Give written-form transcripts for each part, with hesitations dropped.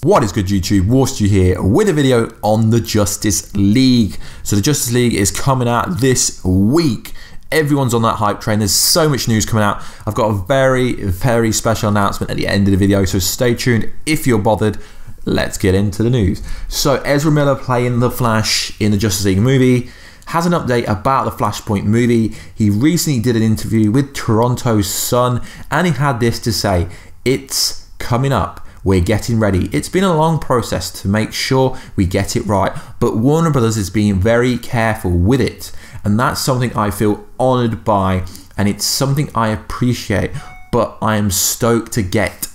What is good, YouTube? Warstu here with a video on the Justice League. So the Justice League is coming out this week. Everyone's on that hype train. There's so much news coming out. I've got a very special announcement at the end of the video, so stay tuned if you're bothered. Let's get into the news. So Ezra Miller, playing the Flash in the Justice League movie, has an update about the Flashpoint movie. He recently did an interview with Toronto's Sun, and he had this to say: "It's coming up. We're getting ready. It's been a long process to make sure we get it right, but Warner Brothers is being very careful with it, and that's something I feel honored by, and it's something I appreciate, but I am stoked to get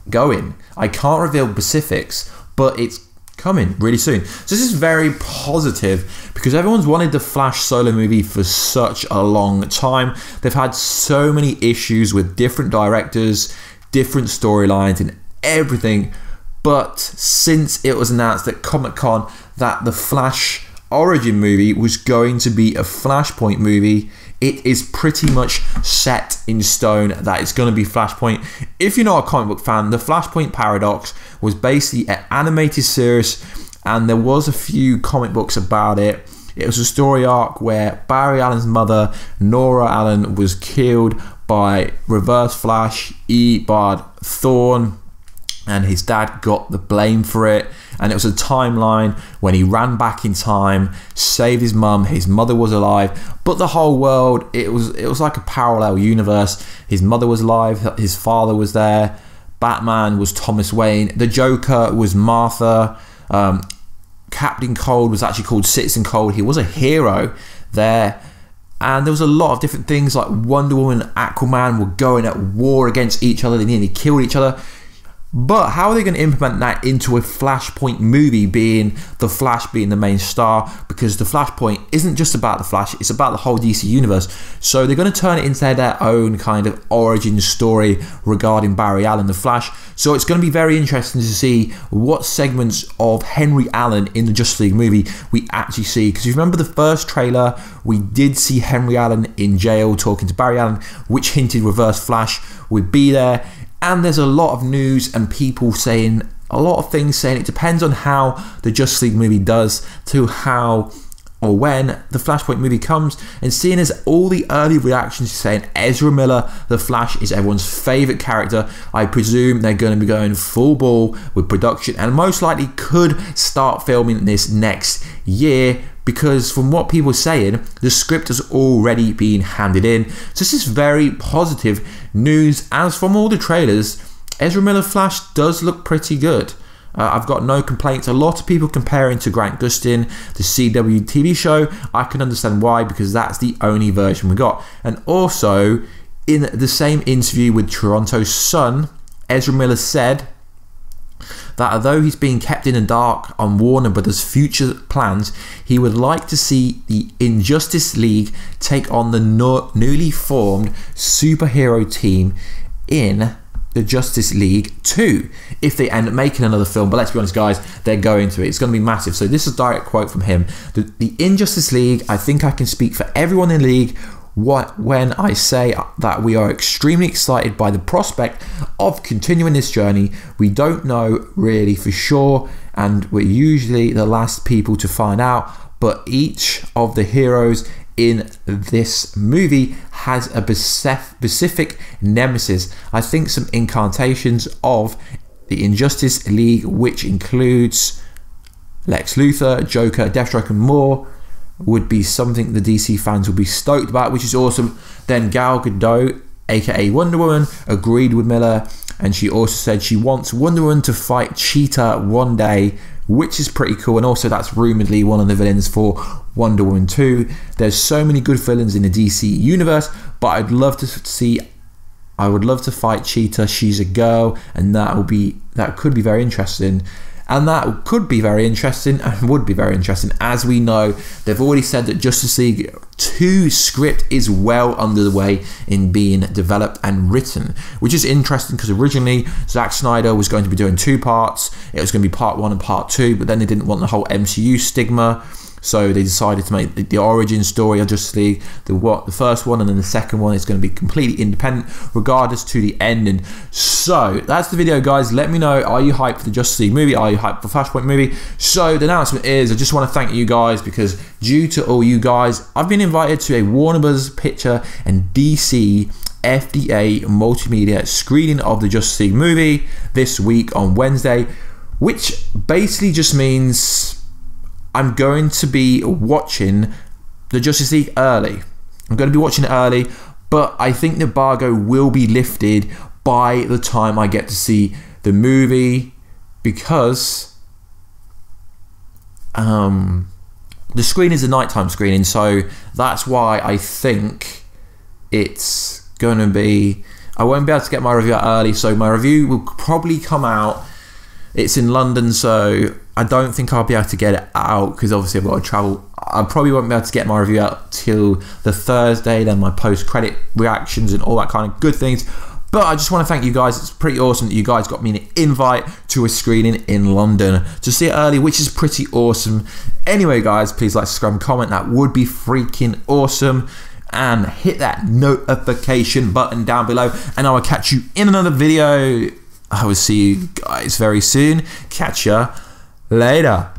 going. I can't reveal specifics, but it's coming really soon." So this is very positive because everyone's wanted the Flash solo movie for such a long time. They've had so many issues with different directors, different storylines, and everything, but since it was announced at Comic-Con that the Flash origin movie was going to be a Flashpoint movie, it is pretty much set in stone that it's going to be Flashpoint. If you're not a comic book fan, the Flashpoint Paradox was basically an animated series, and there was a few comic books about it. It was a story arc where Barry Allen's mother, Nora Allen, was killed by Reverse Flash, Eobard Thawne, and his dad got the blame for it. And it was a timeline when he ran back in time, saved his mum, his mother was alive, but the whole world, it was like a parallel universe. His mother was alive, his father was there, Batman was Thomas Wayne, the Joker was Martha, Captain Cold was actually called Citizen Cold. He was a hero there. And there was a lot of different things, like Wonder Woman and Aquaman were going at war against each other. They nearly killed each other. But how are they going to implement that into a Flashpoint movie, being the Flash being the main star? Because the Flashpoint isn't just about the Flash, it's about the whole DC universe. So they're going to turn it into their own kind of origin story regarding Barry Allen, the Flash. So it's going to be very interesting to see what segments of Henry Allen in the Justice League movie we actually see. Because if you remember the first trailer, we did see Henry Allen in jail talking to Barry Allen, which hinted Reverse Flash would be there. And there's a lot of news and people saying a lot of things, saying it depends on how the Justice League movie does to how or when the Flashpoint movie comes. And seeing as all the early reactions saying Ezra Miller, the Flash, is everyone's favourite character, I presume they're going to be going full ball with production and most likely could start filming this next year. Because from what people are saying, the script has already been handed in. So this is very positive news. As from all the trailers, Ezra Miller Flash does look pretty good. I've got no complaints. A lot of people comparing to Grant Gustin, the CW TV show. I can understand why, because that's the only version we got. And also, in the same interview with Toronto's Sun, Ezra Miller said that although he's being kept in the dark on Warner Brothers' future plans, he would like to see the Justice League take on the newly formed superhero team in the Justice League 2 if they end up making another film. But let's be honest, guys, they're going to it. It's going to be massive. So this is a direct quote from him. The Injustice League, I think I can speak for everyone in the league when I say that we are extremely excited by the prospect of continuing this journey. We don't know really for sure, and we're usually the last people to find out, but each of the heroes in this movie has a specific nemesis. I think some incarnations of the Injustice League, which includes Lex Luthor, Joker, Deathstroke and more, would be something the DC fans will be stoked about, which is awesome. Then Gal Gadot, aka Wonder Woman, agreed with Miller, and she also said she wants Wonder Woman to fight Cheetah one day, which is pretty cool. And also that's rumoredly one of the villains for Wonder Woman 2. There's so many good villains in the DC universe, but I would love to fight Cheetah. She's a girl, and that could be very interesting. And that could be very interesting and would be very interesting. As we know, they've already said that Justice League 2 script is well under the way in being developed and written, which is interesting because originally Zack Snyder was going to be doing 2 parts. It was going to be part 1 and part 2, but then they didn't want the whole MCU stigma. So they decided to make the origin story of Justice League, the first one and then the second one is going to be completely independent, regardless to the ending. So that's the video, guys. Let me know, are you hyped for the Justice League movie? Are you hyped for Flashpoint movie? So the announcement is, I just want to thank you guys, because due to all you guys, I've been invited to a Warner Bros. Picture and DC FDA multimedia screening of the Justice League movie this week on Wednesday, which basically just means I'm going to be watching the Justice League early. I'm going to be watching it early, but I think the embargo will be lifted by the time I get to see the movie, because the screen is a nighttime screening, so that's why I think it's going to be, I won't be able to get my review out early, so my review will probably come out, it's in London, so I don't think I'll be able to get it out, because obviously I've got to travel. I probably won't be able to get my review out till the Thursday, then my post-credit reactions and all that kind of good things. But I just want to thank you guys. It's pretty awesome that you guys got me an invite to a screening in London to see it early, which is pretty awesome. Anyway, guys, please like, subscribe, and comment. That would be freaking awesome. And hit that notification button down below. And I will catch you in another video. I will see you guys very soon. Catch ya later.